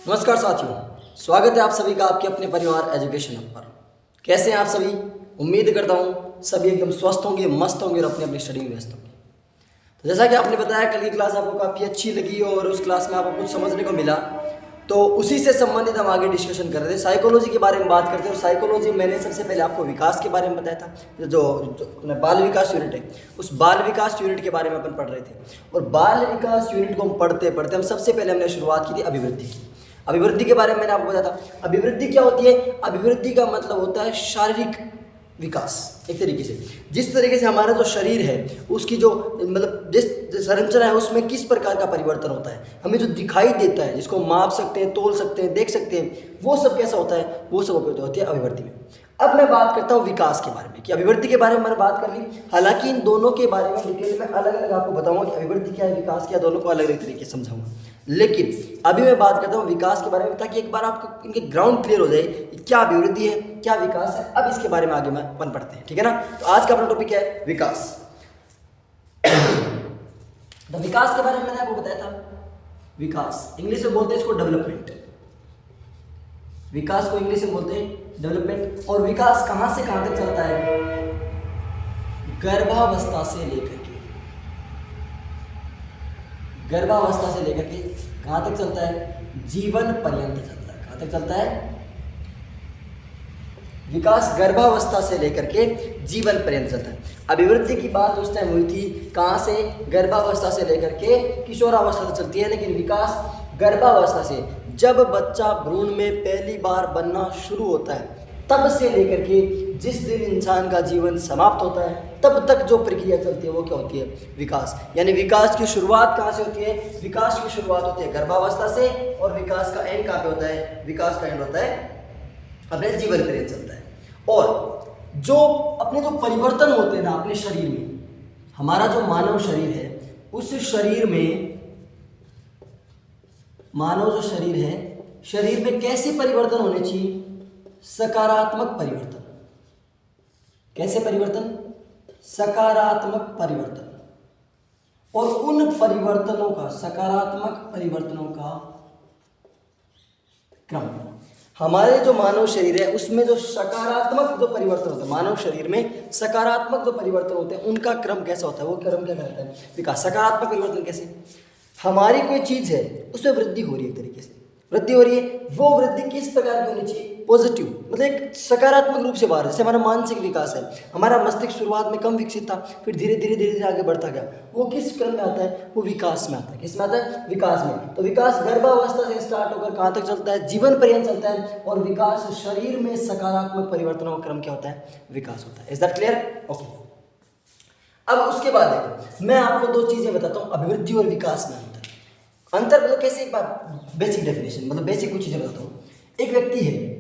नमस्कार साथियों, स्वागत है आप सभी का आपके अपने परिवार एजुकेशन हब पर। कैसे हैं आप सभी? उम्मीद करता हूँ सभी एकदम स्वस्थ होंगे, मस्त होंगे और अपनी अपनी स्टडी में व्यस्त होंगे। तो जैसा कि आपने बताया कल की क्लास आपको काफ़ी अच्छी लगी और उस क्लास में आपको कुछ समझने को मिला, तो उसी से संबंधित हम आगे डिस्कशन कर रहे थे। साइकोलॉजी के बारे में बात करते हैं और साइकोलॉजी मैंने सबसे पहले आपको विकास के बारे में बताया था। जो अपना बाल विकास यूनिट है, उस बाल विकास यूनिट के बारे में अपन पढ़ रहे थे। और बाल विकास यूनिट को हम पढ़ते पढ़ते हम सबसे पहले हमने शुरुआत की थी अभिवृद्धि की। अभिवृद्धि के बारे में मैंने आपको बताया था। अभिवृद्धि क्या होती है? अभिवृद्धि का मतलब होता है शारीरिक विकास। एक तरीके से जिस तरीके से हमारा जो शरीर है उसकी जो मतलब जिस संरचना है उसमें किस प्रकार का परिवर्तन होता है, हमें जो दिखाई देता है, जिसको माप सकते हैं, तोल सकते हैं, देख सकते हैं, वो सब कैसा होता है, वो सब उपयोग होती है अभिवृद्धि में। अब मैं बात करता हूँ विकास के बारे में कि अभिवृद्धि के बारे में मैंने बात कर ली। हालांकि इन दोनों के बारे में डिटेल में अलग अलग आपको बताऊंगा कि अभिवृद्धि क्या है, विकास क्या है, दोनों को अलग अलग तरीके से समझाऊंगा। लेकिन अभी मैं बात करता हूँ विकास के बारे में ताकि एक बार आपको इनके ग्राउंड क्लियर हो जाए क्या अभिवृद्धि है, क्या विकास है। अब इसके बारे में आगे में अपन पढ़ते हैं, ठीक है ना। तो आज का अपना टॉपिक है विकास। तो विकास के बारे में मैंने आपको बताया था, विकास इंग्लिश में बोलते हैं इसको डेवलपमेंट। विकास को इंग्लिश में बोलते हैं डेवलपमेंट। और विकास कहां से कहां तक चलता है? गर्भावस्था से लेकर के, गर्भावस्था से लेकर के कहां तक चलता है? जीवन पर्यंत चलता है। कहां तक चलता है विकास? गर्भावस्था से लेकर के जीवन पर्यंत चलता है। अभिवृद्धि की बात उस टाइम हुई थी कहां से? गर्भावस्था से लेकर के किशोरावस्था तक चलती है। लेकिन विकास गर्भावस्था से, जब बच्चा भ्रूण में पहली बार बनना शुरू होता है तब से लेकर के जिस दिन इंसान का जीवन समाप्त होता है तब तक जो प्रक्रिया चलती है वो क्या होती है? विकास। यानी विकास की शुरुआत कहाँ से होती है? विकास की शुरुआत होती है गर्भावस्था से और विकास का एंड कहाँ पे होता है? विकास का एंड होता है अपने जीवन पर्यंत चलता है। और जो अपने जो परिवर्तन होते हैं ना अपने शरीर में, हमारा जो मानव शरीर है उस शरीर में, मानव जो शरीर है, शरीर में कैसे परिवर्तन होने चाहिए? सकारात्मक परिवर्तन। कैसे परिवर्तन? सकारात्मक परिवर्तन। और उन परिवर्तनों का, सकारात्मक परिवर्तनों का क्रम, हमारे जो मानव शरीर है उसमें जो सकारात्मक जो परिवर्तन होता है, मानव शरीर में सकारात्मक जो परिवर्तन होते हैं उनका क्रम कैसा होता है? वो क्रम क्या कहलाता है? विकास। सकारात्मक परिवर्तन कैसे? हमारी कोई चीज है उसमें वृद्धि हो रही है, एक तरीके से वृद्धि हो रही है। वो वृद्धि किस प्रकार की होनी चाहिए? पॉजिटिव, मतलब एक सकारात्मक रूप से बाहर। जैसे हमारा मानसिक विकास है, हमारा मस्तिष्क शुरुआत में कम विकसित था, फिर धीरे धीरे धीरे धीरे आगे बढ़ता गया। वो किस क्रम में आता है? वो विकास में आता है। किस में आता है? विकास में। तो विकास गर्भावस्था से स्टार्ट होकर कहाँ तक चलता है? जीवन पर्यंत चलता है। और विकास शरीर में सकारात्मक परिवर्तनों का क्रम क्या होता है? विकास होता है। Is that clear? ओके। अब उसके बाद देखो, मैं आपको दो चीजें बताता हूँ अभिवृद्धि और विकास में अंतर मतलब कैसे। एक बात बेसिक डेफिनेशन, मतलब बेसिक कुछ चीजें बताता हूँ। एक व्यक्ति है,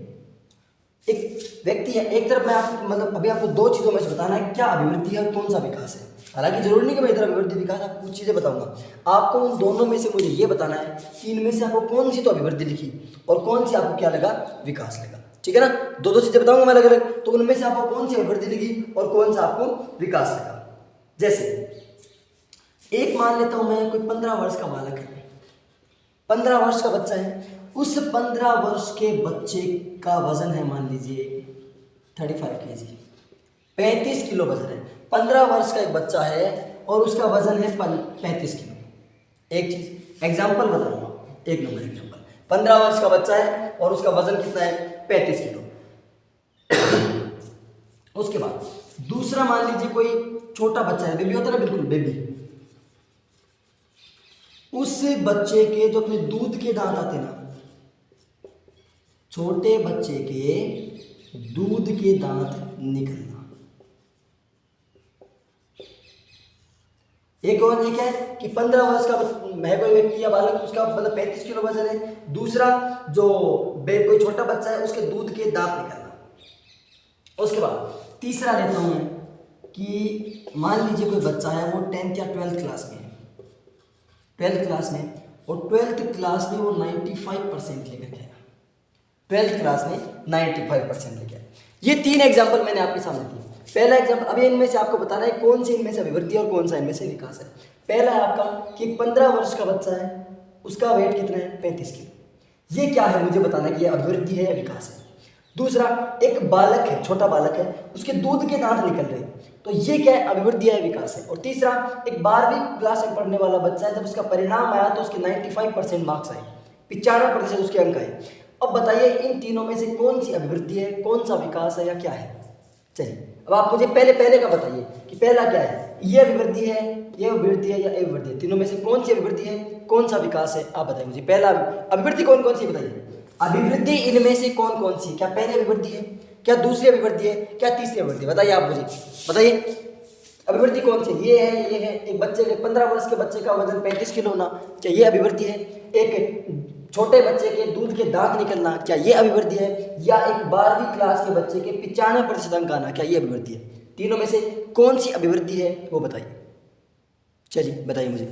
एक तरफ मैं आपको मतलब अभी आपको दो चीजों में से बताना है क्या अभिवृद्धि है और कौन सा विकास है। हालांकि जरूरी नहीं कि मैं इधर अभिवृद्धि विकास आपको कुछ चीजें बताऊंगा, आपको उन दोनों में से मुझे ये बताना है कि इनमें से आपको कौन सी तो अभिवृद्धि लिखी और कौन सी आपको क्या लगा? विकास लगा। ठीक है ना। दो दो चीजें बताऊंगा मैं अलग अलग, तो उनमें से आपको कौन सी अभिवृद्धि लिखी और कौन सा आपको विकास लगा। जैसे एक मान लेता हूं मैं, कोई 15 वर्ष का बालक है, 15 वर्ष का बच्चा है। उस 15 वर्ष के बच्चे का वजन है मान लीजिए 35 kg, 35 किलो वजन है। 15 वर्ष का एक बच्चा है और उसका वजन है 35 किलो। एक चीज एग्जाम्पल बताऊंगा, एक नंबर एग्जाम्पल। 15 वर्ष का बच्चा है और उसका वजन कितना है? 35 किलो। उसके बाद दूसरा मान लीजिए कोई छोटा बच्चा है, बेबी होता है ना, बिल्कुल बेबी। उस बच्चे के जो अपने दूध के दांत आते ना, छोटे बच्चे के दूध के दांत निकलना। एक और एक है कि 15 वर्ष का मैं कोई व्यक्ति या बालक, उसका मतलब 35 किलो वजन है। दूसरा जो कोई छोटा बच्चा है उसके दूध के दांत निकलना। उसके बाद तीसरा लेता हूं मैं कि मान लीजिए कोई बच्चा है, वो 10th या 12th क्लास में है, 12th क्लास में, और 12th क्लास में वो 95% लेकर के आया। 12th क्लास में 95% लेके आया। ये 3 एग्जाम्पल मैंने आपके सामने दिए। पहला एग्जाम्पल, अभी इनमें से आपको बताना है कौन सी इनमें से अभिवृद्धि और कौन सा इनमें से विकास है। पहला है आपका कि 15 वर्ष का बच्चा है, उसका वेट कितना है? 35 किलो। ये क्या है मुझे बताना कि ये अभिवृद्धि है या विकास है। दूसरा, एक बालक है, छोटा बालक है, उसके दूध के दांत निकल रहे हैं, तो ये क्या है, अभिवृद्धि है, विकास है। और तीसरा, एक 12वीं क्लास में पढ़ने वाला बच्चा है, जब उसका परिणाम आया तो उसके 95% मार्क्स आए, 95% उसके अंक आए। अब बताइए इन तीनों में से कौन सी अभिवृद्धि है, कौन सा विकास है या क्या है। चलिए अब आप मुझे पहले का बताइए कि पहला क्या है, ये अभिवृद्धि है, ये अभिवृद्धि है या अभिवृद्धि है, तीनों में से कौन सी अभिवृद्धि है, कौन सा विकास है, आप बताइए मुझे। पहला अभिवृद्धि कौन कौन सी बताइए, अभिवृद्धि इनमें से कौन कौन सी, क्या पहली अभिवृद्धि है, क्या दूसरी अभिवृद्धि है, क्या तीसरी अभिवृद्धि, बताइए आप मुझे बताइए। अभिवृद्धि कौन सी, ये है एक बच्चे के 15 वर्ष के बच्चे का वजन 35 किलो होना, क्या ये अभिवृद्धि है। एक छोटे बच्चे के दूध के दांत निकलना, क्या ये अभिवृद्धि है। या एक 12वीं क्लास के बच्चे के 95% अंक आना, क्या ये अभिवृद्धि है। तीनों में से कौन सी अभिवृद्धि है वो बताइए। चलिए बताइए मुझे,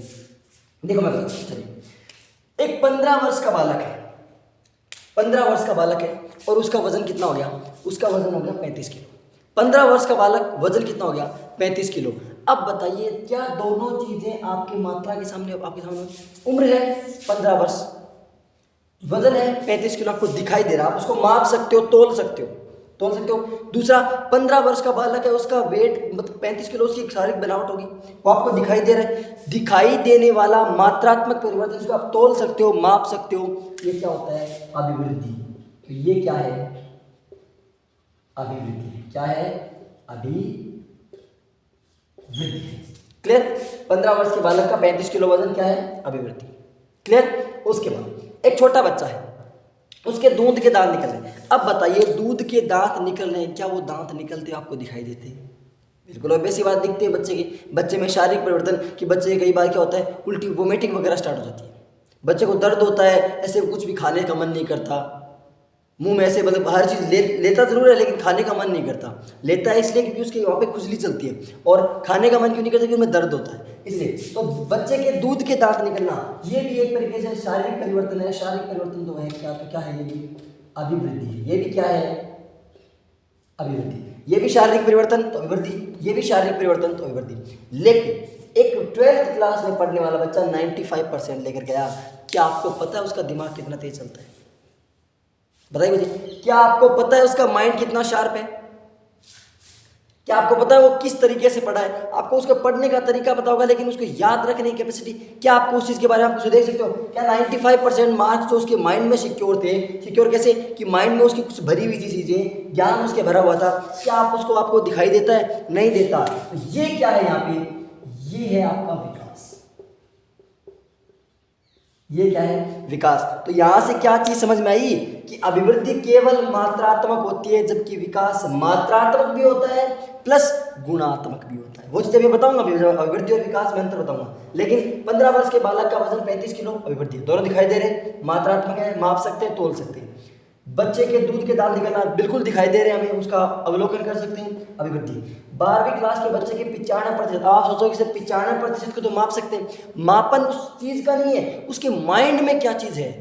देखो मैं बताता हूं। चलिए एक 15 वर्ष का बालक है, 15 वर्ष का बालक है और उसका वजन कितना हो गया, उसका वजन हो गया 35 किलो। 15 वर्ष का बालक, वजन कितना हो गया 35 किलो। अब बताइए क्या दोनों चीजें आपकी मात्रा के सामने, आपके सामने उम्र है 15 वर्ष, वजन है 35 किलो, आपको दिखाई दे रहा है, आप उसको माप सकते हो, तोल सकते हो। दूसरा 15 वर्ष का बालक है, उसका वेट मतलब 35 किलो, उसकी एक शारीरिक बनावट होगी, वो आपको दिखाई दे रहा है। दिखाई देने वाला मात्रात्मक परिवर्तन, जिसको आप तोल सकते हो, माप सकते हो, ये क्या होता है, अभिवृद्धि। तो ये क्या है, अभिवृद्धि। क्या है, अभिवृद्धि। क्लियर। 15 वर्ष के बालक का 35 किलो वजन क्या है, अभिवृद्धि। क्लियर। उसके बाद एक छोटा बच्चा है, उसके दूध के दांत निकल रहे हैं। अब बताइए दूध के दांत निकल रहे हैं, क्या वो दांत निकलते आपको दिखाई देते हैं, बिल्कुल ऑब्वियस सी बात, दिखती है बच्चे की। बच्चे में शारीरिक परिवर्तन कि बच्चे कई बार क्या होता है, उल्टी वोमिटिंग वगैरह स्टार्ट हो जाती है, बच्चे को दर्द होता है, ऐसे कुछ भी खाने का मन नहीं करता, मुंह में ऐसे मतलब हर चीज़ लेता जरूर है लेकिन खाने का मन नहीं करता। लेता है इसलिए क्योंकि उसके वहाँ पे खुजली चलती है, और खाने का मन क्यों नहीं करता, क्योंकि उनमें दर्द होता है इसलिए। तो बच्चे के दूध के दांत निकलना ये भी एक तरीके से शारीरिक परिवर्तन है। शारीरिक परिवर्तन तो है क्या, तो क्या है, ये भी अभिवृद्धि है। ये भी क्या है, अभिवृद्धि। ये भी शारीरिक परिवर्तन तो अभिवृद्धि, ये भी शारीरिक परिवर्तन तो अभिवृद्धि। लेकिन एक 12th क्लास में पढ़ने वाला बच्चा 95% लेकर गया, क्या आपको पता है उसका दिमाग कितना तेज चलता है, बताइए मुझे। क्या आपको पता है उसका माइंड कितना शार्प है, क्या आपको पता है वो किस तरीके से पढ़ा है। आपको उसका पढ़ने का तरीका पता होगा, लेकिन उसको याद रखने की कैपेसिटी, क्या आपको उस चीज़ के बारे में आप कुछ देख सकते हो। क्या 95% मार्क्स जो उसके माइंड में सिक्योर थे, सिक्योर कैसे कि माइंड में उसकी कुछ भरी हुई थी चीज़ें, ज्ञान उसके भरा हुआ था, क्या आप उसको आपको दिखाई देता है, नहीं देता। तो ये क्या है यहाँ पे, ये है आपका विकास। ये क्या है, विकास। तो यहां से क्या चीज समझ में आई कि अभिवृद्धि केवल मात्रात्मक होती है, जबकि विकास मात्रात्मक भी होता है प्लस गुणात्मक भी होता है। वो चीजें मैं बताऊंगा, अभिवृद्धि और विकास में अंतर बताऊंगा। लेकिन 15 वर्ष के बालक का वजन 35 किलो, अभिवृद्धि, दोनों दिखाई दे रहे, मात्रात्मक है, माप सकते हैं, तोल सकते हैं। बच्चे के दूध के दांत निकलना बिल्कुल दिखाई दे रहे हैं, हमें उसका अवलोकन कर सकते हैं, अभिवृद्धि। 12वीं क्लास के बच्चे के 95%, आप सोचो कि सिर्फ 95% को तो माप सकते हैं, मापन उस चीज का नहीं है, उसके माइंड में क्या चीज है,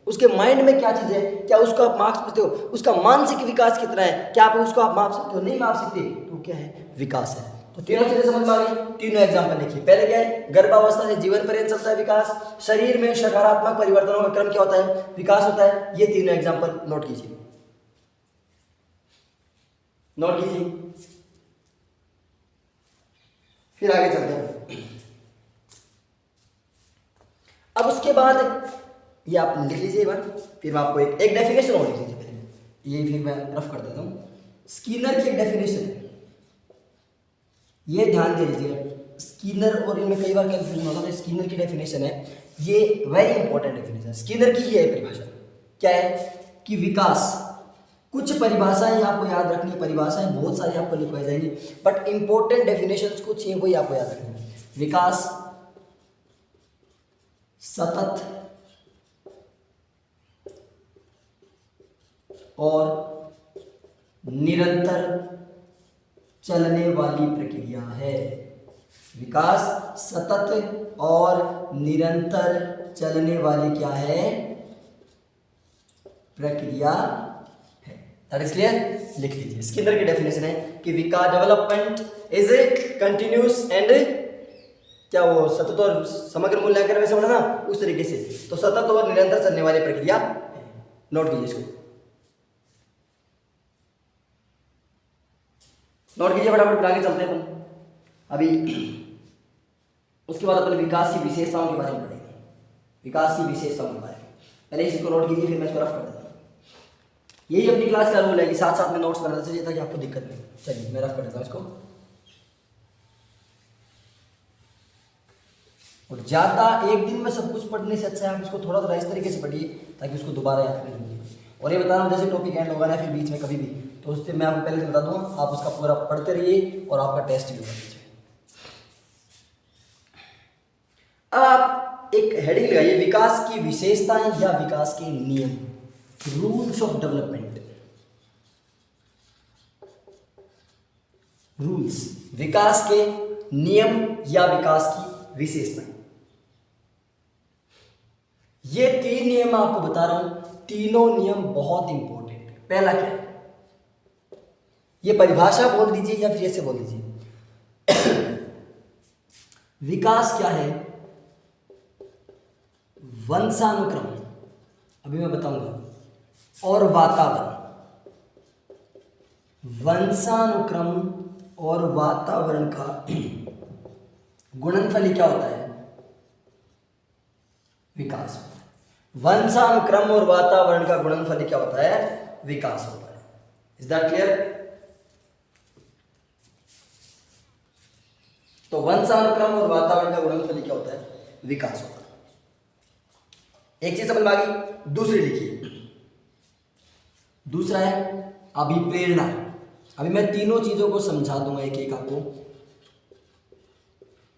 उसके माइंड में क्या चीज है, क्या उसको आप माप सकते हो, उसका मानसिक विकास कितना है, क्या आप उसको आप माप सकते हो, नहीं माप सकते, तो क्या है, विकास है। तो तीनों चीजें समझ में आ गई। तीनों एग्जाम्पल लिखिए। पहले क्या है, गर्भावस्था से जीवन पर्यंत चलता है विकास, शरीर में सकारात्मक परिवर्तनों का क्रम क्या होता है, विकास होता है। ये तीनों एग्जाम्पल नोट कीजिए, नोट कीजिए, फिर आगे चलते हैं। अब उसके बाद ये आप लिख लीजिए एक बार, फिर मैं आपको एक डेफिनेशन और लिख लीजिए पहले, ये फिर मैं रफ कर देता हूँ। स्किनर की एक डेफिनेशन है, ये ध्यान दे लीजिए। स्किनर और इनमें कई बार कंफ्यूजन होता है। स्किनर की डेफिनेशन है, ये वेरी इंपॉर्टेंट डेफिनेशन। स्किनर की ये है परिभाषा, क्या है कि विकास, कुछ परिभाषाएं आपको याद रखनी है, परिभाषाएं बहुत सारी आपको लिखवाई जाएंगी, बट इंपॉर्टेंट डेफिनेशंस कुछ हैं वही आपको याद रखनी है। विकास सतत और निरंतर चलने वाली प्रक्रिया है। विकास सतत और निरंतर चलने वाली क्या है, प्रक्रिया है। दैट इज क्लियर, लिख लीजिए। स्किनर की डेफिनेशन है कि विकास, development is a continuous and, क्या वो सतत और समग्र मूल्यांकन में समझना ना उस तरीके से, तो सतत और निरंतर चलने वाली प्रक्रिया है। नोट कीजिए इसको, नोट कीजिए फटाफट, आगे चलते हैं अपन। अभी उसके बाद अपन विकास की विशेषताओं के बारे में पढ़ेंगे, विकास की विशेषताओं के बारे में। पहले इसको नोट कीजिए, फिर मैं इसको रफ कर देता हूँ। यही अपनी क्लास का रूल है कि साथ साथ में नोट्स बनाना चाहिए ताकि आपको दिक्कत नहीं। चलिए मैं रफ कर देता हूँ इसको। और ज़्यादा एक दिन में सब कुछ पढ़ने से अच्छा है आप इसको थोड़ा थोड़ा इस तरीके से पढ़िए ताकि उसको दोबारा याद करने की। और ये बता रहा हूँ जैसे टॉपिक एंड होगा ना फिर बीच में कभी भी, तो उससे मैं आपको पहले से बता दूँ, आप उसका पूरा पढ़ते रहिए और आपका टेस्ट भी होगा बीच में। अब आप एक हेडिंग लगाइए, विकास की विशेषताएं या विकास के नियम, रूल्स ऑफ डेवलपमेंट। रूल्स, विकास के नियम या विकास की विशेषताएं। ये 3 नियम आपको बता रहा हूं, तीनों नियम बहुत इंपॉर्टेंट है। पहला क्या है, ये परिभाषा बोल दीजिए या फिर ऐसे बोल दीजिए। विकास क्या है, वंशानुक्रम, अभी मैं बताऊंगा, और वातावरण। वंशानुक्रम और वातावरण का गुणनफल क्या होता है, विकास। वंशानुक्रम और वातावरण का गुणनफल क्या होता है, विकास होता है। Is that clear? तो वंशानुक्रम और वातावरण का गुणनफल क्या होता है, विकास होता है। एक चीज समझ में आ गई। दूसरी लिखिए, दूसरा है अभिप्रेरणा। अभी मैं तीनों चीजों को समझा दूंगा एक एक आपको।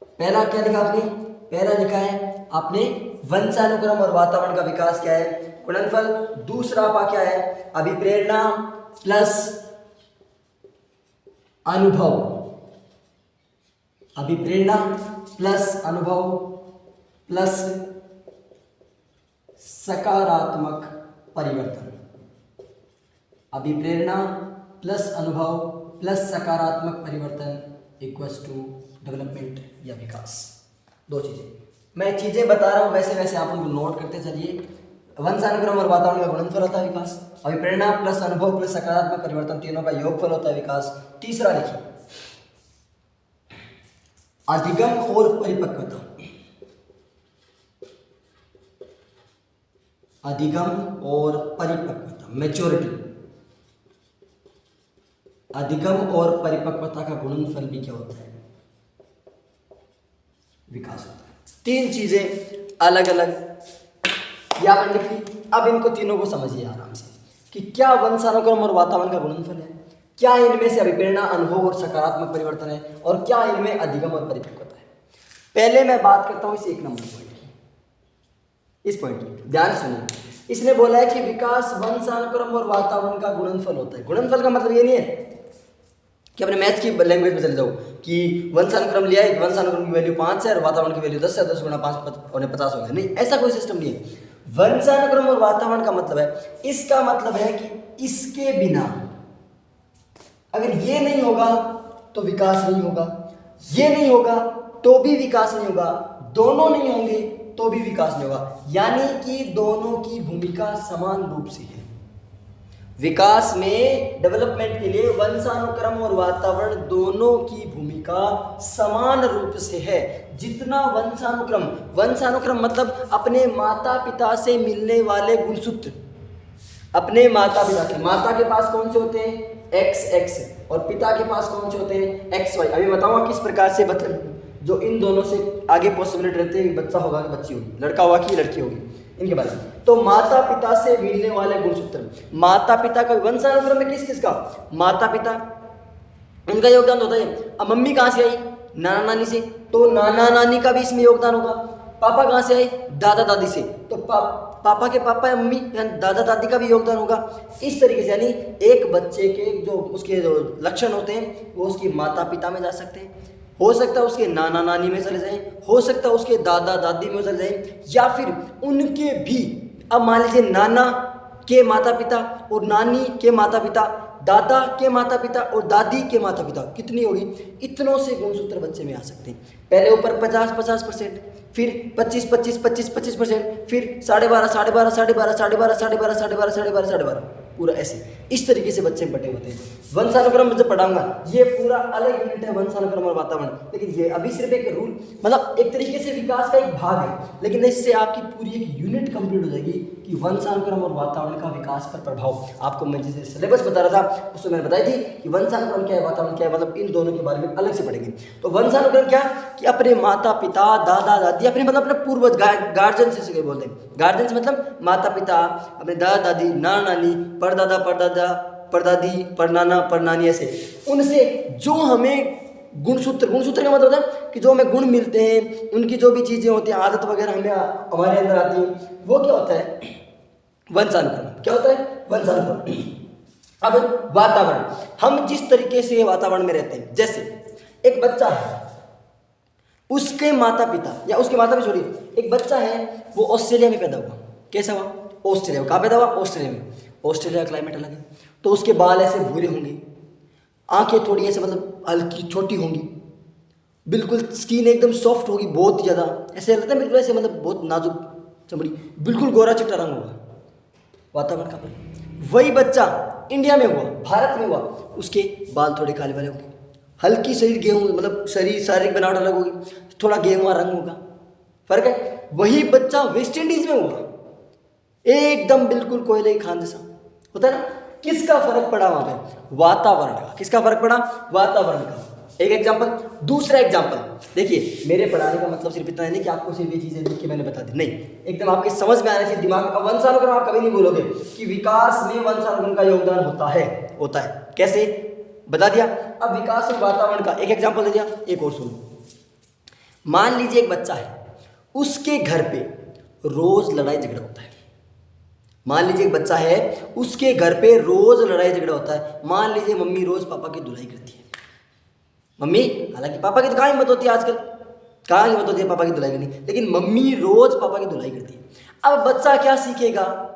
पहला क्या लिखा आपने, पहला लिखा है आपने वंशानुक्रम और वातावरण का विकास क्या है, गुणनफल। दूसरा आपका क्या है, अभिप्रेरणा प्लस अनुभव। अभिप्रेरणा प्लस अनुभव प्लस सकारात्मक परिवर्तन। अभिप्रेरणा प्लस अनुभव प्लस सकारात्मक परिवर्तन इक्वल्स टू डेवलपमेंट या विकास। दो चीजें मैं चीजें बता रहा हूं, वैसे वैसे आप उनको नोट करते चलिए। वंशानुक्रम और वातावरण का गुणनफल होता है विकास। अभिप्रेरणा प्लस अनुभव प्लस सकारात्मक परिवर्तन, तीनों का योगफल होता है विकास। तीसरा लिखिए, अधिगम और परिपक्वता। अधिगम और परिपक्वता, मैच्योरिटी। अधिगम और परिपक्वता का गुणनफल भी क्या होता है, विकास होता है। 3 चीजें अलग अलग यहां पर लिख ली। अब इनको तीनों को समझिए आराम से कि क्या वंशानुक्रम और वातावरण का गुणनफल है, क्या इनमें से अभिप्रेरणा, अनुभव और सकारात्मक परिवर्तन है, और क्या इनमें अधिगम और परिपक्वता है। पहले मैं बात करता हूं इस 1 नंबर पॉइंट की, इस पॉइंट की ध्यान सुनिए। इसने बोला है कि विकास वंशानुक्रम और वातावरण का गुणनफल होता है। गुणनफल का मतलब ये नहीं है कि अपने मैथ्स की लैंग्वेज में चले जाओ कि वंशानुक्रम लिया है, वंशानुक्रम की वैल्यू 5 है और वातावरण की वैल्यू 10 है, 10 गुणा 5 और 50 हो गया। नहीं, ऐसा कोई सिस्टम नहीं है। वंशानुक्रम और वातावरण का मतलब है, इसका मतलब है कि इसके बिना, अगर ये नहीं होगा तो विकास नहीं होगा, ये नहीं होगा तो भी विकास नहीं होगा, दोनों नहीं होंगे तो भी विकास नहीं होगा। यानी कि दोनों की भूमिका समान रूप से है। विकास में, डेवलपमेंट के लिए वंशानुक्रम और वातावरण दोनों की भूमिका समान रूप से है। जितना वंशानुक्रम, वंशानुक्रम मतलब अपने माता पिता से मिलने वाले गुणसूत्र। अपने माता पिता से, माता के पास कौन से होते हैं, XX, और पिता के पास कौन से होते हैं, XY। अभी बताऊंगा किस प्रकार से मतलब जो इन दोनों से आगे पॉसिबिलिटी रहते हैं, बच्चा होगा कि बच्ची होगी, लड़का होगा कि लड़की होगी, इनके बारे में। तो माता पिता से मिलने वाले गुणसूत्र, माता पिता का वंशानुक्रम में किस किस का, माता पिता, उनका योगदान होता है। अब मम्मी कहाँ से आई, नाना नानी से, तो नाना नानी का भी इसमें योगदान होगा। पापा कहाँ से आए, दादा दादी से, तो पापा के पापा या मम्मी या दादा दादी का भी योगदान होगा। इस तरीके से यानी एक बच्चे के जो उसके जो लक्षण होते हैं वो उसकी माता पिता में जा सकते हैं, हो सकता है उसके नाना नानी में चले जाएं, हो सकता है उसके दादा दादी में चले जाएं, या फिर उनके भी। अब मान लीजिए नाना के माता पिता और नानी के माता पिता दादा के माता पिता और दादी के माता पिता कितनी होगी, इतनों से गुणसूत्र बच्चे में आ सकते हैं। पहले ऊपर 50-50%, फिर 25-25-25-25%, फिर 12.5 पूरा ऐसे इस तरीके से बच्चे बटे होते हैं। वंशानुक्रम जब पढ़ाऊंगा ये पूरा अलग यूनिट है, वंशानुक्रम और वातावरण। लेकिन ये अभी सिर्फ एक रूल, मतलब एक तरीके से विकास का एक भाग है, लेकिन इससे आपकी पूरी एक यूनिट कंप्लीट हो जाएगी कि वंशानुक्रम और वातावरण का विकास पर प्रभाव। आपको मैं जैसे सिलेबस बता रहा था उसमें मैंने बताई थी कि वंशानुक्रम क्या है, वातावरण क्या है, मतलब इन दोनों के बारे में अलग से पढ़ेंगे। तो वंशानुक्रम क्या कि अपने माता पिता, दादा दादी, अपने मतलब अपने पूर्वज, गार्जियन से बोलते हैं। गार्जियन मतलब माता पिता, अपने दादा दादी, नाना नानी, परदादा परदादा, परदादी, परनाना परनानी, ऐसे उनसे जो हमें गुणसूत्र का मतलब होता है कि जो हमें गुण मिलते हैं, उनकी जो भी चीज़ें होती हैं, आदत वगैरह हमें हमारे अंदर आती हैं, वो क्या होता है, वंशानुक्रम। क्या होता है, वंशानुक्रम। अब वातावरण, हम जिस तरीके से वातावरण में रहते हैं, जैसे एक बच्चा है, उसके माता पिता या उसके माता पिता छोड़िए, एक बच्चा है वो ऑस्ट्रेलिया में पैदा हुआ। कैसा हुआ, ऑस्ट्रेलिया में। कहाँ पैदा हुआ, ऑस्ट्रेलिया में। ऑस्ट्रेलिया का क्लाइमेट अलग है, तो उसके बाल ऐसे भूरे होंगे, आंखें थोड़ी ऐसे मतलब हल्की छोटी होंगी, बिल्कुल स्किन एकदम सॉफ्ट होगी, बहुत ज़्यादा ऐसे लगता है बिल्कुल ऐसे मतलब बहुत नाजुक चमड़ी, बिल्कुल गोरा चिट्टा रंग होगा। वातावरण का वही बच्चा इंडिया में हुआ, भारत में हुआ, उसके बाल थोड़े काले वाले होंगे, हल्की शरीर गेहूँ, मतलब शरीर शारीरिक बनावट अलग होगी, थोड़ा गेहुआ रंग होगा, फर्क है। वही बच्चा वेस्ट इंडीज में हुआ, एकदम बिल्कुल कोयले की खान जैसा होता है ना। किसका फर्क पड़ा वहां पे, वातावरण का। किसका फर्क पड़ा, वातावरण का। एक एग्जांपल। दूसरा एग्जांपल देखिए, मेरे पढ़ाने का मतलब सिर्फ इतना नहीं कि आपको सिर्फ ये चीजें लिख के मैंने बता दी, नहीं, एकदम आपके समझ में आने से दिमाग। अब वंशानुक्रम आप कभी नहीं बोलोगे कि विकास में वंशानुक्रम का योगदान होता है कैसे, बता दिया। अब विकास और वातावरण का एक एग्जांपल दे दिया, एक और सुनो। मान लीजिए एक बच्चा है, उसके घर पे रोज लड़ाई झगड़ा होता है। मान लीजिए एक बच्चा है, उसके घर पे रोज लड़ाई झगड़ा होता है। मान लीजिए मम्मी रोज पापा की धुलाई करती है। मम्मी, हालांकि पापा की तो कहाँ हिम्मत होती है आजकल, कहाँ हिम्मत होती है पापा की धुलाई करनी, लेकिन मम्मी रोज पापा की धुलाई करती है। अब बच्चा क्या सीखेगा,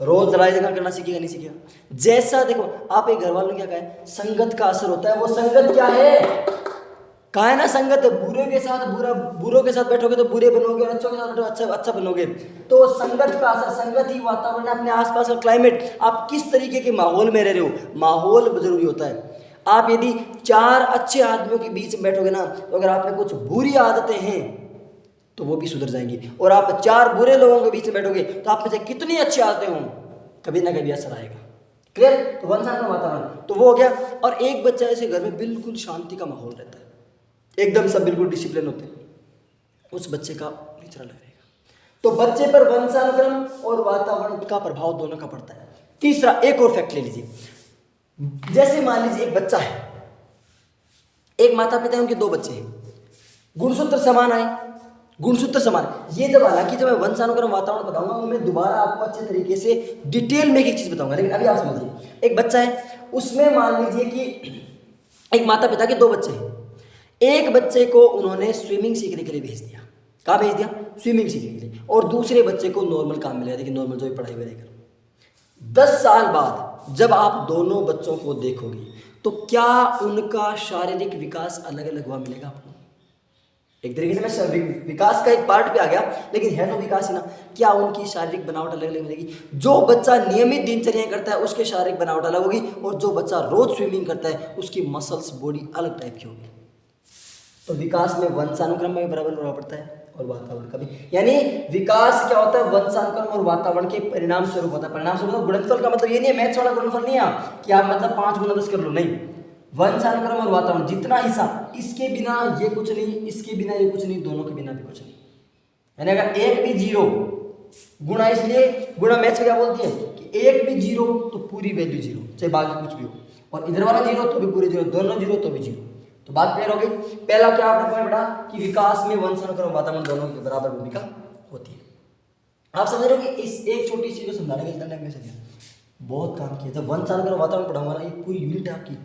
रोज लड़ाई झगड़ा करना सीखेगा, नहीं सीखेगा। जैसा देखो, आप एक घर वालों ने क्या कहा है, संगत का असर होता है। वो संगत क्या है, कहा है ना, संगत। बुरे के साथ बुरों के साथ बैठोगे तो बुरे बनोगे, और अच्छों के साथ बैठोगे अच्छा बनोगे। तो संगत का असर, संगत ही वातावरण, अपने आसपास का क्लाइमेट, आप किस तरीके के माहौल में रह रहे हो, माहौल जरूरी होता है। आप यदि 4 अच्छे आदमियों के बीच में बैठोगे ना, तो अगर आप में कुछ बुरी आदतें हैं तो वो भी सुधर जाएंगी, और आप 4 बुरे लोगों के बीच में बैठोगे तो आप में से कितनी अच्छी आदतें हों, कभी ना कभी असर आएगा। क्लियर। तो वंशानुक्रम वातावरण तो वो हो गया। और एक बच्चा ऐसे घर में बिल्कुल शांति का माहौल रहता है, एकदम सब बिल्कुल डिसिप्लिन होते हैं, उस बच्चे का नेचर अलग रहेगा। तो बच्चे पर वंशानुक्रम और वातावरण का प्रभाव दोनों का पड़ता है। तीसरा एक और फैक्ट ले लीजिए। जैसे मान लीजिए एक बच्चा है, एक माता पिता है, उनके 2 बच्चे हैं, गुणसूत्र समान आए, गुणसूत्र समान। ये जब हालांकि जब मैं वंशानुक्रम वातावरण बताऊंगा, मैं दोबारा आपको अच्छे तरीके से डिटेल में एक चीज बताऊंगा, लेकिन अभी आप समझिए। एक बच्चा है, उसमें मान लीजिए कि एक माता पिता के 2 बच्चे हैं। एक बच्चे को उन्होंने स्विमिंग सीखने के लिए भेज दिया। कहाँ भेज दिया, स्विमिंग सीखने के लिए, और दूसरे बच्चे को नॉर्मल काम मिला, देखिए नॉर्मल जो भी पढ़ाई वगैरह। 10 साल बाद जब आप दोनों बच्चों को देखोगे तो क्या उनका शारीरिक विकास अलग अलग हुआ मिलेगा आपको। एक तरीके से मैं विकास का एक पार्ट पे आ गया, लेकिन है तो विकास ही ना। क्या उनकी शारीरिक बनावट अलग अलग मिलेगी। जो बच्चा नियमित दिनचर्या करता है उसके शारीरिक बनावट अलग होगी, और जो बच्चा रोज स्विमिंग करता है उसकी मसल्स बॉडी अलग टाइप की होगी। तो विकास में वंशानुक्रम में बराबर प्रभाव पड़ता है, और वातावरण का भी। यानी विकास क्या होता है, वंशानुक्रम और वातावरण के परिणाम स्वरूप होता है। परिणाम स्वरूप गुणनफल का मतलब ये नहीं है, मैथ्स वाला गुणनफल नहीं है कि आप मतलब 5 गुना 10 कर लो, नहीं। वंशानुक्रम और वातावरण जितना हिस्सा, इसके बिना ये कुछ नहीं, इसके बिना ये कुछ नहीं, दोनों के बिना भी कुछ नहीं। यानी अगर एक भी 0 गुणा, इसलिए गुणा मैथ्स में क्या बोलती है कि एक भी 0 तो पूरी वैल्यू 0, चाहे बाकी कुछ भी हो, और इधर वाला 0 तो भी पूरे 0, दोनों 0 तो भी 0। तो बात क्लियर हो गई। पहला क्या आपने पॉइंट पढ़ा कि विकास में वंशानुक्रम वातावरण दोनों की बराबर भूमिका होती है। आप समझ रहे हो कि इस एक छोटी चीज को समझाने के लिए टाइम कैसे दिया, बहुत काम किया। जब वंशानुक्रम वातावरण पढ़ाऊंगा ना, ये पूरी यूनिट है आपकी।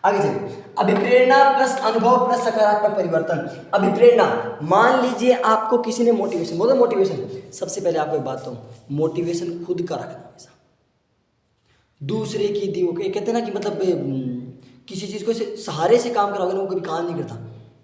आगे चलिए, अभिप्रेरणा प्लस अनुभव प्लस सकारात्मक परिवर्तन। अभिप्रेरणा, मान लीजिए आपको किसी ने मोटिवेशन बोला। मोटिवेशन, सबसे पहले आपको एक बात कहूं, मोटिवेशन खुद का रखना हमेशा। दूसरे की दी हुई, कहते हैं ना कि मतलब किसी चीज़ को ऐसे सहारे से काम कराओगे ना वो कभी काम नहीं करता।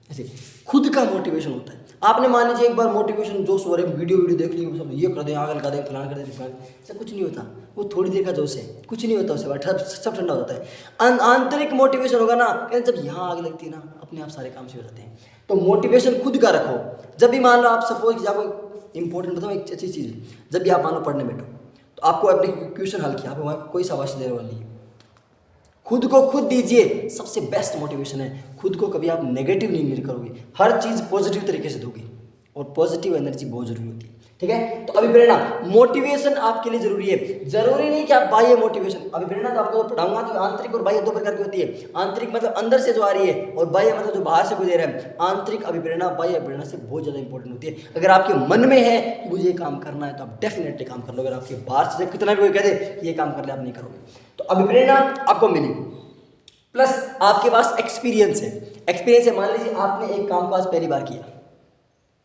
ऐसे खुद का मोटिवेशन होता है। आपने मान लीजिए एक बार मोटिवेशन जोश हो रहे वीडियो दिख ली, सब ये कर दे, आगे लगा दे, फलाना कर दे, ऐसा कुछ नहीं होता। वो थोड़ी देर का जोश है, कुछ नहीं होता उससे बाद सब ठंडा हो जाता है। आंतरिक मोटिवेशन होगा ना, कहते जब यहाँ आग लगती है ना, अपने आप सारे काम से हो जाते हैं। तो मोटिवेशन खुद का रखो। जब भी मान लो आप सपोज कि आपको इंपॉर्टेंट बताओ एक अच्छी चीज़, जब भी आप मान लो पढ़ने बैठो तो आपको अपनी क्वेश्चन हल किया, आपको कोई शाबाशी देने वाली नहीं, खुद को खुद दीजिए, सबसे बेस्ट मोटिवेशन है। खुद को कभी आप नेगेटिव नहीं करोगे, हर चीज़ पॉजिटिव तरीके से दोगे, और पॉजिटिव एनर्जी बहुत जरूरी होती है। ठीक है, तो अभिप्रेरणा मोटिवेशन आपके लिए जरूरी है। जरूरी नहीं कि आप बाह्य मोटिवेशन, अभिप्रेरणा तो आपको पढ़ाऊंगा तो आंतरिक और बाह्य दो प्रकार की होती है। आंतरिक मतलब अंदर से जो आ रही है, और बाह्य मतलब जो बाहर से गुजर रहा है। आंतरिक अभिप्रेरणा बाह्य अभिप्रेरणा से बहुत ज़्यादा इंपॉर्टेंट होती है। अगर आपके मन में है कि मुझे ये काम करना है तो आप डेफिनेटली काम कर लो। अगर आपके बाहर से कितना भी कोई कह दे कि ये काम कर ले, आप नहीं करोगे। तो अभिप्रेरणा आपको मिली, प्लस आपके पास एक्सपीरियंस है। एक्सपीरियंस है, मान लीजिए आपने एक काम को आज पहली बार किया,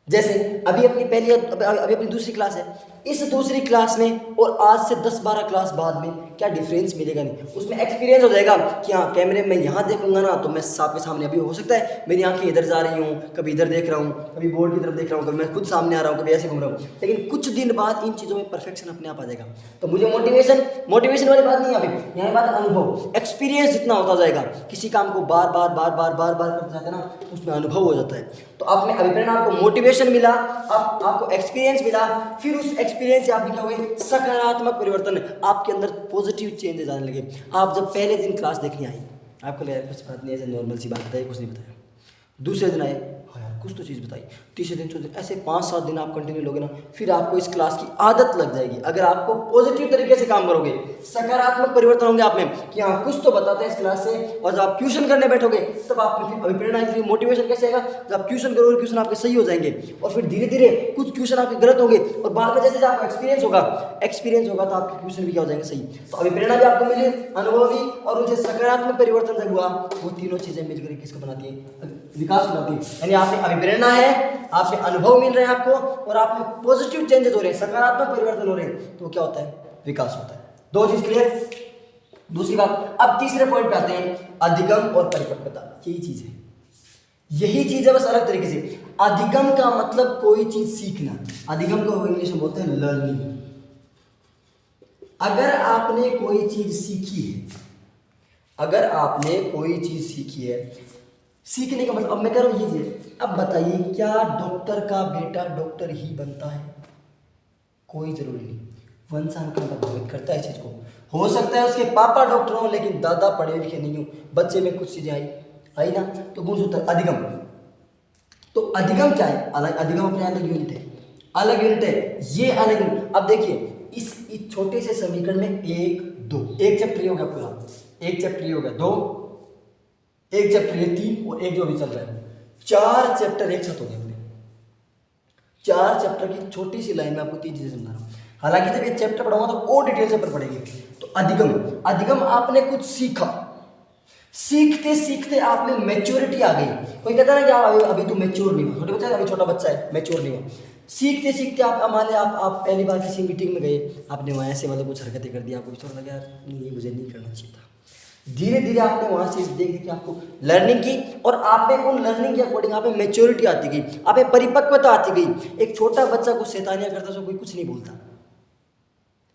जैसे अभी अपनी दूसरी क्लास है, इस दूसरी क्लास में और आज से 10-12 क्लास बाद में क्या डिफरेंस मिलेगा नहीं, उसमें एक्सपीरियंस हो जाएगा कि हाँ कैमरे में यहाँ देखूंगा ना तो मैं आपके सामने, अभी हो सकता है मेरी आंखें इधर जा रही हूँ, कभी इधर देख रहा हूँ, कभी बोर्ड की तरफ देख रहा हूँ, कभी मैं खुद सामने आ रहा हूँ, कभी ऐसे घूम रहा हूँ, लेकिन कुछ दिन बाद इन चीज़ों में परफेक्शन अपने आप आ जाएगा। तो मुझे मोटिवेशन वाली बात नहीं है, अभी यहाँ बात अनुभव, एक्सपीरियंस जितना होता जाएगा, किसी काम को बार बार करते जाते ना, उसमें अनुभव हो जाता है। तो आपने अभिप्रेरणा, आपको मोटिवेशन मिला, आपको एक्सपीरियंस मिला, फिर उस एक्सपीरियंस से आप क्या हुए, सकारात्मक परिवर्तन, आपके अंदर पॉजिटिव चेंजेस आने लगे। आप जब पहले दिन क्लास देखने आई, आपको लगा कुछ बात नहीं, ऐसे नॉर्मल सी बात बताई, कुछ नहीं बताया। दूसरे दिन आए, हाँ यार कुछ तो चीज़ बताई। तीसरे दिन, चौथे दिन, ऐसे 5-7 दिन आप कंटिन्यू लोगे ना, फिर आपको इस क्लास की आदत लग जाएगी। अगर आपको पॉजिटिव तरीके से काम करोगे, सकारात्मक परिवर्तन होंगे आप में कि हाँ कुछ तो बताते हैं इस क्लास से, और जब आप ट्यूशन करने बैठोगे तब आप में फिर अभिप्रेरणा, फिर मोटिवेशन कैसे आएगा, जब आप ट्यूशन करोगे, ट्यूशन आपके सही हो जाएंगे, और फिर धीरे धीरे कुछ ट्यूशन आपके गलत होंगे, और बाद में जैसे आपको एक्सपीरियंस होगा तो आपके ट्यूशन भी क्या हो जाएंगे, सही। तो अभिप्रेरणा भी आपको मिली, अनुभव भी, और उनसे सकारात्मक परिवर्तन जब हुआ, वो तीनों चीजें मिलकर किसको बनाती है, विकास बनाती है। यानी आपने अभिप्रेरणा है, आपसे अनुभव मिल रहे हैं आपको, और आप में पॉजिटिव चेंजेस हो रहे हैं, सकारात्मक परिवर्तन हो रहे हैं, तो क्या होता है, विकास होता है। दो चीज क्लियर। दूसरी बात, अब तीसरे पॉइंट पे आते हैं, अधिगम और परिपक्वता। यही चीज है बस अलग तरीके से। अधिगम का मतलब कोई चीज सीखना, अधिगम को इंग्लिश में बोलते हैं लर्निंग। अगर आपने कोई चीज सीखी है, सीखने का मतलब, अब मैं कह रहा हूं ये, अब बताइए क्या डॉक्टर का बेटा डॉक्टर ही बनता है? कोई जरूरी नहीं, वंशानुक्रम प्रभावित करता है इस चीज को। हो सकता है उसके पापा डॉक्टर हो लेकिन दादा पढ़े लिखे नहीं हो, बच्चे में कुछ चीजें आई ना, तो गुणसूत्र अधिगम। तो अधिगम क्या है? अधिगम अपने अलग यूनिट है, ये अलग। अब देखिए इस छोटे से समीकरण में 1 2 एक चैप्टर हो गया पूरा, एक चैप्टर हो गया 2, एक चैप्टर ये 3, और एक जो अभी चल रहा है 4 चैप्टर एक साथ हो गए। 4 चैप्टर की छोटी सी लाइन में आपको 3 चीजें समझा रहा हूं। हालांकि जब ये चैप्टर पढ़ाऊंगा तो और डिटेल से पढ़ेंगे। तो अधिगम आपने कुछ सीखा, सीखते सीखते आप में मैच्योरिटी आ गई। कोई कहता है ना कि आप अभी तो मैच्योर नहीं हो, छोटे बच्चा अभी छोटा बच्चा है, मैच्योर नहीं हो। सीखते सीखते आप मान लें आप पहली बार किसी मीटिंग में गए, आपने वहाँ से मतलब कुछ हरकतें कर दी, आपको थोड़ा लगा यार नहीं मुझे नहीं करना चाहिए था। धीरे धीरे आपने वहाँ से देख के आपको लर्निंग की, और आप में उन लर्निंग के अकॉर्डिंग आप में मैच्योरिटी आती गई, आप में परिपक्वता आती गई। एक छोटा बच्चा कुछ शैतानियाँ करता तो कोई कुछ नहीं बोलता,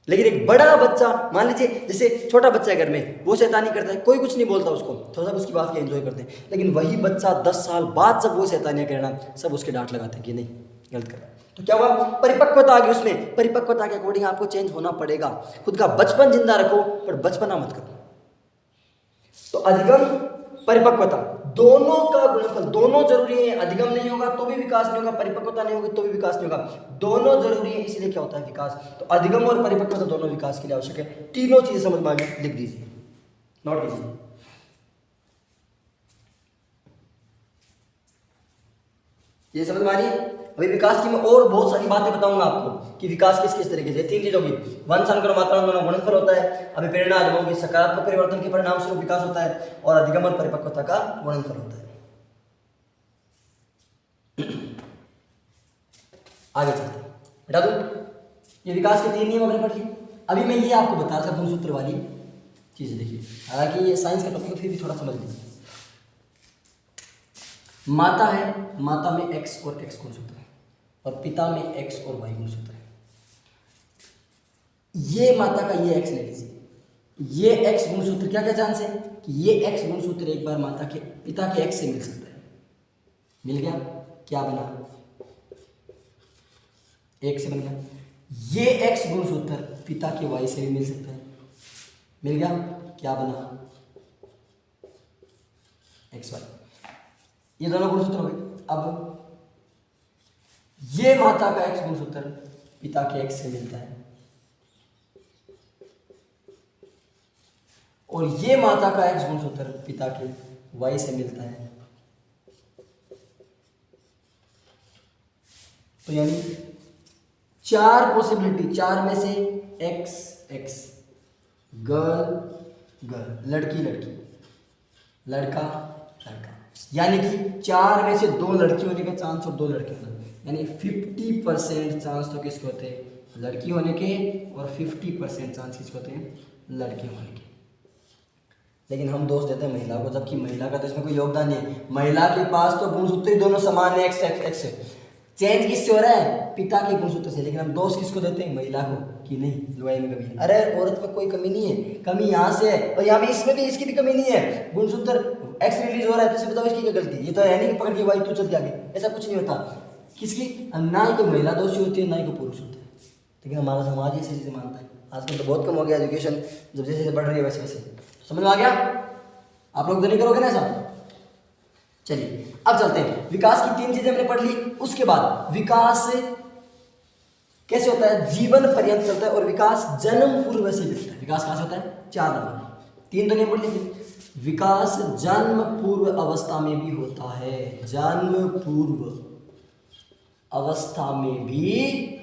लेकिन एक बड़ा बच्चा, मान लीजिए जैसे छोटा बच्चा है घर में, वो शैतानी करता है, कोई कुछ नहीं बोलता उसको, थोड़ा सा उसकी बात के एंजॉय करते हैं। लेकिन वही बच्चा 10 साल बाद जब वो शैतानियाँ करना, सब उसके डांट लगाते हैं कि नहीं गलत कर रहा है। तो क्या हुआ, परिपक्वता आ गई उसमें। परिपक्वता के अकॉर्डिंग आपको चेंज होना पड़ेगा। खुद का बचपन जिंदा रखो पर बचपना मत करो। तो अधिगम परिपक्वता दोनों का गुणफल, दोनों जरूरी है। अधिगम नहीं होगा तो भी विकास नहीं होगा, परिपक्वता नहीं होगी तो भी विकास नहीं होगा, दोनों जरूरी है। इसलिए क्या होता है विकास। तो अधिगम और परिपक्वता दोनों विकास के लिए आवश्यक है। तीनों चीजें समझ में आ गई, लिख दीजिए, नोट कीजिए। ये समझ में आ रही है। अभी विकास की मैं और बहुत सारी बातें बताऊंगा आपको कि विकास किस किस तरीके से। 3 चीजों की, वंशानुक्रम, वातावरण, गुणनफल होता है। अभिप्रेरणा, अनुभव की सकारात्मक परिवर्तन के परिणाम स्वरूप विकास होता है, और अधिगम और परिपक्वता का गुणनफल होता है। आगे चलते हैं, बता दूं ये विकास के 3 नियम हमने पढ़ लिए। अभी मैं ये आपको बता रहा था गुणसूत्र वाली, चीज़ देखिए, हालांकि ये साइंस का टॉपिक है फिर भी थोड़ा समझ लीजिए। माता है, माता में एक्स और एक्स गुणसूत्र है और पिता में एक्स और वाई गुणसूत्र है। ये माता का ये एक्स ले लीजिए, ये एक्स गुणसूत्र क्या क्या चांस है कि ये एक्स गुणसूत्र एक बार माता के पिता के एक्स से मिल सकता है। मिल गया, क्या बना, एक से बन गया। ये एक्स गुणसूत्र पिता के वाई से भी मिल सकता है, मिल गया, क्या बना, एक्स वाई। ये दोनों गुणसूत्र हो गए। अब ये माता का एक्स गुणसूत्र पिता के एक्स से मिलता है और ये माता का एक्स गुणसूत्र पिता के वाई से मिलता है। तो यानी 4 पॉसिबिलिटी, 4 में से एक्स एक्स, गर्ल गर्ल, लड़की लड़की, लड़का लड़का, यानी कि 4 में से 2 लड़की होने का चांस और 2 लड़के होने, यानी 50% चांस तो किसके होते हैं, लड़की होने के, और 50% चांस किसके होते हैं, लड़के होने के। लेकिन हम दोष देते हैं महिला को, जबकि महिला का तो इसमें कोई योगदान नहीं है। महिला के पास तो गुणसूत्र ही दोनों समान है, एक्स एक्स एक्स है। चेंज किससे हो रहा है, पिता के गुणसूत्र से, लेकिन हम दोष किसको देते हैं, महिला को, कि नहीं लुगाई में कमी है। अरे औरत में कोई कमी नहीं है, कमी यहाँ से है और यहाँ भी इसमें भी इसकी भी कमी नहीं है। गुणसूत्र एक्स रिलीज हो रहा है तो इसे बताओ इसकी क्या गलती है, ये तो है नहीं कि पकड़ के वाई तू चल के आगे, ऐसा कुछ नहीं होता। किसकी, ना ही कोई महिला दोषी होती है ना ही कोई पुरुष होता है, लेकिन हमारा समाज ऐसी चीज़ें मानता है। आजकल तो बहुत कम हो गया एजुकेशन, जब जैसे जैसे बढ़ रही है वैसे वैसे। समझ में आ गया, आप लोग तो नहीं करोगे ना ऐसा। चलिए अब चलते हैं, विकास की 3 चीजें हमने पढ़ ली। उसके बाद विकास कैसे होता है, जीवन पर्यंत चलता है और विकास जन्म पूर्व से मिलता है। विकास कहाँ से होता है, 4 नंबर, 3 तो नहीं पढ़ ली। विकास जन्म पूर्व अवस्था में भी होता है, जन्म पूर्व अवस्था में भी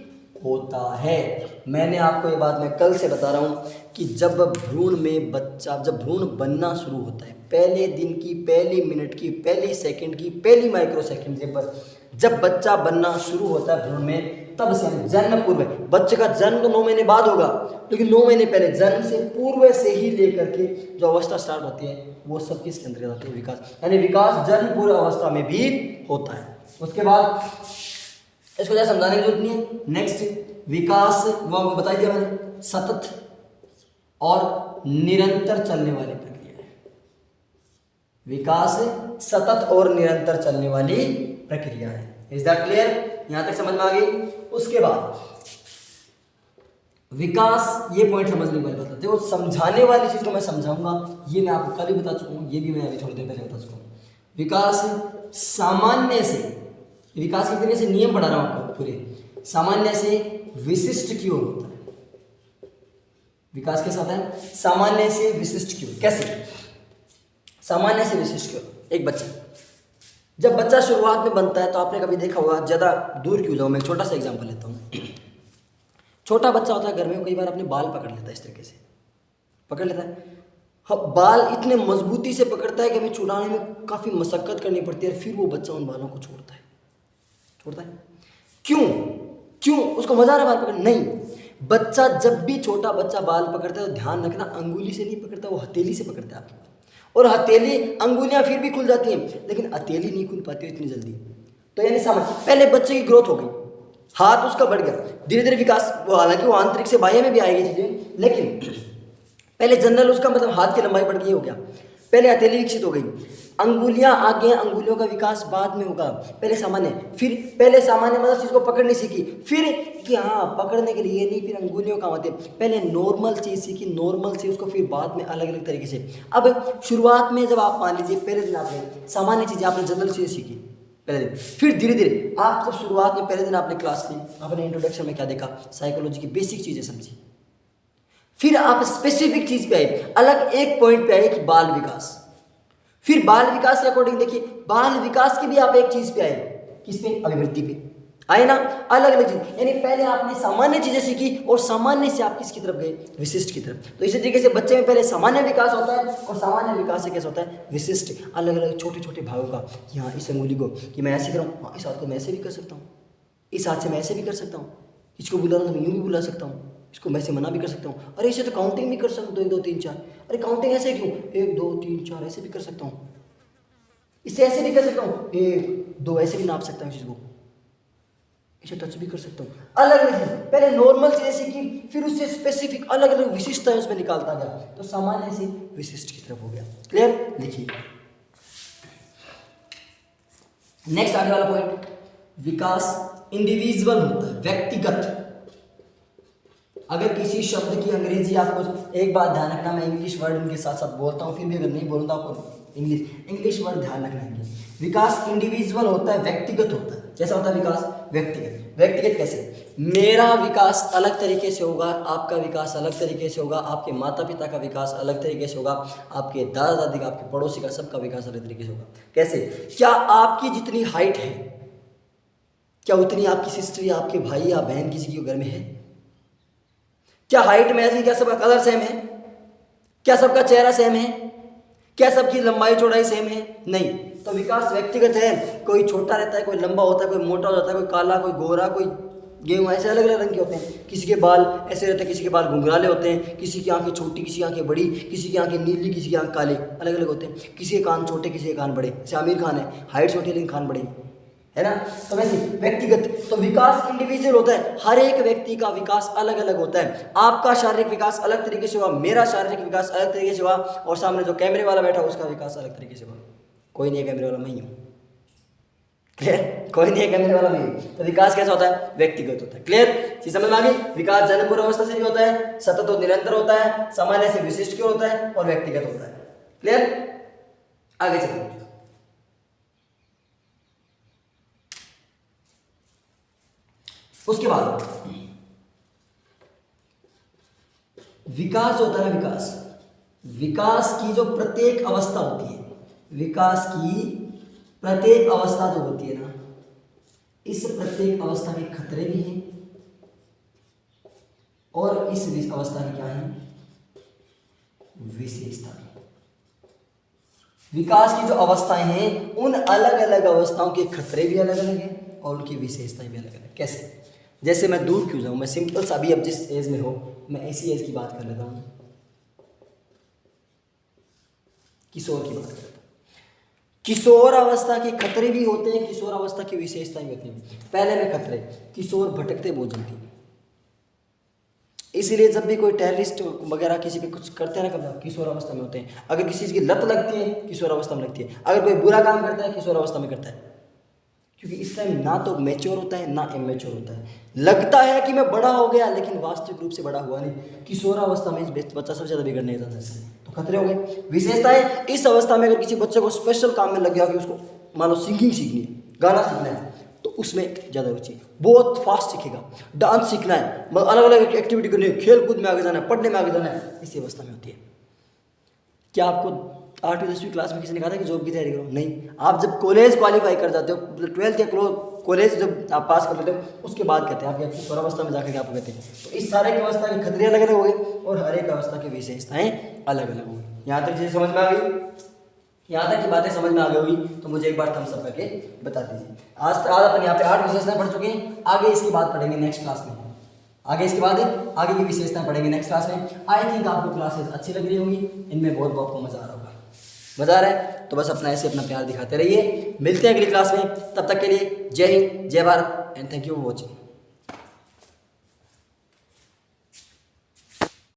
होता है। मैंने आपको ये बात मैं कल से बता रहा हूँ कि जब भ्रूण में बच्चा, जब भ्रूण बनना शुरू होता है, पहले दिन की, पहली मिनट की, पहली सेकंड की, पहली माइक्रो सेकंड से पर जब बच्चा बनना शुरू होता है भ्रूण में, तब से जन्म पूर्व, बच्चे का जन्म तो 9 महीने बाद होगा, लेकिन 9 महीने पहले जन्म से पूर्व से ही लेकर के जो अवस्था स्टार्ट होती है वो सब किसके अंतर्गत आती है, विकास। यानी विकास जन्म पूर्व अवस्था में भी होता है। उसके बाद इसको ज़्यादा समझाने की जरूरत नहीं है। नेक्स्ट विकास, वो आपको बता दिया मैंने, सतत और निरंतर चलने वाली प्रक्रिया है। विकास सतत और निरंतर चलने वाली प्रक्रिया है। इज दैट क्लियर, यहां तक समझ में आ गई। उसके बाद विकास, ये पॉइंट समझने वाली बात है, वो समझाने वाली चीज को मैं समझाऊंगा, ये मैं आपको कल ही बता चुका हूँ, ये भी मैं अभी थोड़ी देर पहले बता चुका हूँ। विकास सामान्य से, विकास के तरीके से नियम पढ़ा रहा हूं आपको पूरे, सामान्य से विशिष्ट की ओर होता है। विकास कैसा होता है, सामान्य से विशिष्ट की ओर। कैसे, सामान्य से विशिष्ट की ओर। एक बच्चा, जब बच्चा शुरुआत में बनता है तो आपने कभी देखा होगा, ज़्यादा दूर क्यों जाऊँ, मैं छोटा सा एग्जांपल लेता हूँ। छोटा बच्चा होता है घर में, कई बार अपने बाल पकड़ लेता है, इस तरीके से पकड़ लेता है। हाँ, बाल इतने मजबूती से पकड़ता है कि हमें छुड़ाने में काफ़ी मशक्कत करनी पड़ती है, फिर वो बच्चा उन बालों को छोड़ता है। क्यों, क्यों, उसको मजा आ रहा है बाल पकड़, नहीं। बच्चा जब भी छोटा बच्चा बाल पकड़ता है तो ध्यान रखना, अंगुली से नहीं पकड़ता, वो हथेली से पकड़ता है आपके बाल, और हथेली, अंगुलियां फिर भी खुल जाती हैं लेकिन हथेली नहीं खुल पाती है इतनी जल्दी। तो यानी समझ, पहले बच्चे की ग्रोथ हो गई, हाथ उसका बढ़ गया, धीरे धीरे विकास, वो हालांकि वो आंतरिक से बाह्य में भी आएगी चीजें, लेकिन पहले जनरल उसका मतलब हाथ की लंबाई बढ़ गई, हो गया। पहले हथेली विकसित हो गई, अंगुलियां आगे, अंगुलियों का विकास बाद में होगा। पहले सामान्य, फिर पहले सामान्य मतलब चीज को पकड़नी सीखी, फिर कि हाँ पकड़ने के लिए नहीं, फिर अंगुलियों का मतलब पहले नॉर्मल चीज सीखी, नॉर्मल से उसको फिर बाद में अलग अलग तरीके से। अब शुरुआत में जब आप मान लीजिए पहले दिन आपने सामान्य चीजें, आपने जनरल चीजें सीखी पहले दिन, फिर धीरे धीरे आप जब शुरुआत में पहले दिन आपने क्लास ली, आपने इंट्रोडक्शन में क्या देखा, साइकोलॉजी की बेसिक चीजें समझी, फिर आप स्पेसिफिक चीज पे आए, अलग एक पॉइंट पे आए कि बाल विकास, फिर बाल विकास के अकॉर्डिंग देखिए, बाल विकास की भी आप एक चीज पे आए, किस पे, अभिवृद्धि पे आए ना, अलग अलग चीज। यानी पहले आपने सामान्य चीजें सीखी और सामान्य से आप किसकी तरफ गए, विशिष्ट की तरफ। तो इसी तरीके से बच्चे में पहले सामान्य विकास होता है और सामान्य विकास से कैसा होता है, विशिष्ट, अलग अलग छोटे छोटे भागों का। कि हाँ इस अंगुली को कि मैं ऐसे करूँ, इस हाथ को मैं ऐसे भी कर सकता हूँ, इस हाथ से मैं ऐसे भी कर सकता हूँ, इसको बुला रहा हूँ तो मैं यूँ भी बुला सकता हूँ, इसको मैं ऐसे मना भी कर सकता हूँ, अरे इसे तो काउंटिंग भी कर सकता हूँ, 1 2 3 4, अरे काउंटिंग ऐसे क्यों, 1 2 3 4 ऐसे भी कर सकता हूँ, इसे ऐसे भी कर सकता हूँ, 1 2 ऐसे भी नाप सकता हूँ चीज़ को, इसे टच भी कर सकता हूँ। अलग अलग चीज, पहले नॉर्मल चीज सीखी, फिर उससे स्पेसिफिक अलग अलग विशिष्टताएं उसमें निकालता गया, तो सामान्य से विशिष्ट की तरफ हो गया। क्लियर? लिखिए नेक्स्ट आगे वाला पॉइंट, विकास इंडिविजुअल होता है, व्यक्तिगत। अगर किसी शब्द की अंग्रेजी आपको, एक बात ध्यान रखना, मैं इंग्लिश वर्ड उनके साथ साथ बोलता हूँ, फिर भी अगर नहीं बोलूँगा आपको इंग्लिश वर्ड ध्यान रखना है। विकास इंडिविजुअल होता है, व्यक्तिगत होता है। कैसा होता है विकास? व्यक्तिगत। व्यक्तिगत कैसे? मेरा विकास अलग तरीके से होगा, आपका विकास अलग तरीके से होगा, आपके माता पिता का विकास अलग तरीके से होगा, आपके दादा दादी का, आपके पड़ोसी का, सबका विकास अलग तरीके से होगा। कैसे? क्या आपकी जितनी हाइट है, क्या उतनी आपकी सिस्टर या आपके भाई या बहन किसी के घर में है? क्या हाइट में ऐसी, क्या सबका कलर सेम है? क्या सबका चेहरा सेम है? क्या सबकी लंबाई चौड़ाई सेम है? नहीं। तो विकास व्यक्तिगत है, कोई छोटा रहता है, कोई लंबा होता है, कोई मोटा हो जाता है, कोई काला, कोई गोरा, कोई गेहूं, ऐसे अलग अलग रंग के होते हैं। किसी के बाल ऐसे रहते हैं, किसी के बाल घुंघराले होते हैं, किसी की आंखें छोटी, किसी की आंखें बड़ी, किसी की आंखें नीली, किसी की आंख काले, अलग अलग होते हैं। किसी के कान छोटे, किसी के कान बड़े। जैसे आमिर खान है, हाइट छोटी लेकिन कान बड़े, है ना? तो वैसे व्यक्तिगत, तो विकास इंडिविजुअल होता है, हर एक व्यक्ति का विकास अलग अलग होता है। आपका शारीरिक विकास अलग तरीके से हुआ, मेरा शारीरिक विकास अलग तरीके से हुआ, और सामने जो कैमरे वाला बैठा उसका विकास अलग तरीके से हुआ। कोई नहीं है कैमरे वाला, मैं ही हूँ। क्लियर? कोई नहीं है कैमरे वाला, मैं ही हूँ। तो विकास कैसा होता है? व्यक्तिगत होता है। क्लियर? चीज समझ में आ गई? विकास जन्म पूर्व अवस्था से भी होता है, सतत और निरंतर होता है, सामान्य से विशिष्ट क्यों होता है, और व्यक्तिगत होता है। क्लियर? आगे चलिए। उसके बाद विकास होता है ना, विकास की जो प्रत्येक अवस्था होती है, विकास की प्रत्येक अवस्था जो होती है ना, इस प्रत्येक अवस्था के खतरे भी हैं और इस अवस्था की क्या है, विशेषता भी। विकास की जो अवस्थाएं हैं, उन अलग अलग अवस्थाओं के खतरे भी अलग अलग हैं और उनकी विशेषताएं भी अलग अलग। कैसे? जैसे मैं दूर क्यों जाऊं, मैं सिंपल सा, अभी अब जिस एज में हो, मैं ऐसी एज की बात कर लेता हूं, किशोर की बात करता हूं। किशोर अवस्था के खतरे भी होते हैं, किशोर अवस्था की विशेषताएं भी होती हैं। पहले में खतरे, किशोर भटकते बहुत जल्दी, इसीलिए जब भी कोई टेररिस्ट वगैरह किसी पे कुछ करते हैं ना, कब किशोर अवस्था में होते हैं। अगर किसी चीज़ की लत लगती है, किशोर अवस्था में लगती है। अगर कोई बुरा काम करता है, किशोर अवस्था में करता है, क्योंकि इस टाइम ना तो मैच्योर होता है ना इमेच्योर होता है। लगता है कि मैं बड़ा हो गया, लेकिन वास्तविक रूप से बड़ा हुआ नहीं। किशोर अवस्था में बच्चा सबसे ज़्यादा बिगड़ने का चांसेस है। तो खतरे हो गए। विशेषताएं, इस अवस्था में अगर किसी बच्चे को स्पेशल काम में लग गया कि उसको मान लो सिंगिंग सीखनी है, गाना सीखना है, तो उसमें ज़्यादा रुचि, बहुत फास्ट सीखेगा। डांस सीखना है, मतलब अलग अलग एक्टिविटी करनी है, खेल कूद में आगे जाना है, पढ़ने में आगे जाना है, इसी अवस्था में होती है। क्या आपको 8वीं 10वीं क्लास में किसी ने कहा था कि जॉब की तैयारी करो? नहीं। आप जब कॉलेज क्वालिफाई कर जाते हो, 12th या कॉलेज जब आप पास कर लेते हो, उसके बाद कहते हैं आप किशोर अवस्था में जाकर आपको कहते हैं। तो इस सारे की अवस्था के खतरे अलग अलग हो गए और हर एक अवस्था की विशेषताएं अलग अलग हो गई। यहाँ तक चीज़ें समझ में आ गई? यहाँ तक की बातें समझ में आ गई होगी तो मुझे एक बार थम्स अप करके बता दीजिए। आज अपन यहाँ पे 8 विशेषताएं पढ़ चुके हैं। आगे इसकी बात पढ़ेंगे नेक्स्ट क्लास में। आगे इसके बाद आगे की विशेषताएं पढ़ेंगे नेक्स्ट क्लास में। आई थिंक आपको क्लासेस अच्छी लग रही होंगी, इनमें बहुत आपको मजा आ रहा होगा। मजा आ रहा है तो बस अपना ऐसे अपना प्यार दिखाते रहिए। मिलते हैं अगली क्लास में, तब तक के लिए जय हिंद, जय Bharat and thank you for watching.